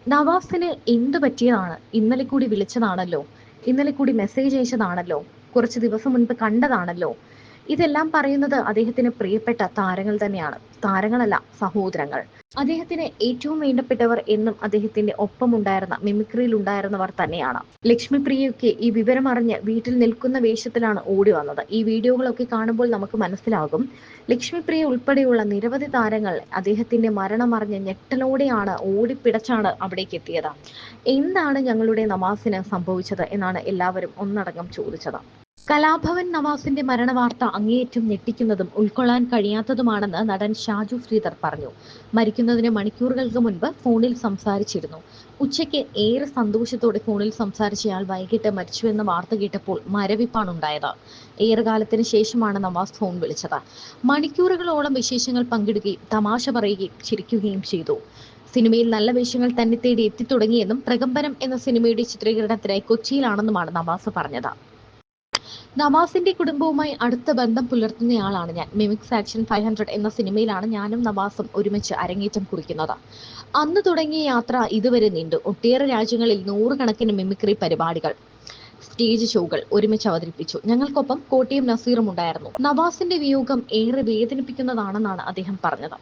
നവാസിന് എന്ത് പറ്റിയതാണ്? ഇന്നലെ കൂടി വിളിച്ചതാണല്ലോ. ഇന്നലെ കൂടി മെസ്സേജ് അയച്ചതാണല്ലോ. കുറച്ച് ദിവസം മുൻപ് കണ്ടതാണല്ലോ. ഇതെല്ലാം പറയുന്നത് അദ്ദേഹത്തിന് പ്രിയപ്പെട്ട താരങ്ങൾ തന്നെയാണ്. താരങ്ങളല്ല, സഹോദരങ്ങൾ. അദ്ദേഹത്തിന് ഏറ്റവും വേണ്ടപ്പെട്ടവർ എന്നും അദ്ദേഹത്തിന്റെ ഒപ്പമുണ്ടായിരുന്ന, മിമിക്രിയിൽ ഉണ്ടായിരുന്നവർ തന്നെയാണ്. ലക്ഷ്മിപ്രിയയൊക്കെ ഈ വിവരം അറിഞ്ഞ് വീട്ടിൽ നിൽക്കുന്ന വേഷത്തിലാണ് ഓടി വന്നത്. ഈ വീഡിയോകളൊക്കെ കാണുമ്പോൾ നമുക്ക് മനസ്സിലാകും, ലക്ഷ്മിപ്രിയ ഉൾപ്പെടെയുള്ള നിരവധി താരങ്ങൾ അദ്ദേഹത്തിന്റെ മരണമറിഞ്ഞ് ഞെട്ടലോടെയാണ് ഓടിപ്പിടച്ചാണ് അവിടേക്ക് എത്തിയത്. എന്താണ് ഞങ്ങളുടെ നവാസിന് സംഭവിച്ചത് എന്നാണ് എല്ലാവരും ഒന്നടങ്കം ചോദിച്ചത്. കലാഭവൻ നവാസിന്റെ മരണവാർത്ത അങ്ങേയറ്റം ഞെട്ടിക്കുന്നതും ഉൾക്കൊള്ളാൻ കഴിയാത്തതുമാണെന്ന് നടൻ ഷാജു ശ്രീധർ പറഞ്ഞു. മരിക്കുന്നതിന് മണിക്കൂറുകൾക്ക് മുൻപ് ഫോണിൽ സംസാരിച്ചിരുന്നു. ഉച്ചയ്ക്ക് ഏറെ സന്തോഷത്തോടെ ഫോണിൽ സംസാരിച്ചയാൾ വൈകിട്ട് മരിച്ചുവെന്ന വാർത്ത കേട്ടപ്പോൾ മരവിപ്പാണുണ്ടായത്. ഏറെക്കാലത്തിന് ശേഷമാണ് നവാസ് ഫോൺ വിളിച്ചത്. മണിക്കൂറുകളോളം വിശേഷങ്ങൾ പങ്കിടുകയും തമാശ പറയുകയും ചിരിക്കുകയും ചെയ്തു. സിനിമയിൽ നല്ല വേഷങ്ങൾ തന്നെ തേടി എത്തിത്തുടങ്ങിയെന്നും പ്രകമ്പനം എന്ന സിനിമയുടെ ചിത്രീകരണത്തിനായി കൊച്ചിയിലാണെന്നുമാണ് നവാസ് പറഞ്ഞത്. നവാസിന്റെ കുടുംബവുമായി അടുത്ത ബന്ധം പുലർത്തുന്നയാളാണ് ഞാൻ. മിമിക്സ് ആക്ഷൻ 500 എന്ന സിനിമയിലാണ് ഞാനും നവാസും ഒരുമിച്ച് അരങ്ങേറ്റം കുറിക്കുന്നത്. അന്ന് തുടങ്ങിയ യാത്ര ഇതുവരെ നീണ്ടു. ഒട്ടേറെ രാജ്യങ്ങളിൽ നൂറുകണക്കിന് മിമിക്രി പരിപാടികൾ, സ്റ്റേജ് ഷോകൾ ഒരുമിച്ച് അവതരിപ്പിച്ചു. ഞങ്ങൾക്കൊപ്പം കോട്ടയം നസീറും ഉണ്ടായിരുന്നു. നവാസിന്റെ വിയോഗം ഏറെ വേദനിപ്പിക്കുന്നതാണെന്നാണ് അദ്ദേഹം പറഞ്ഞത്.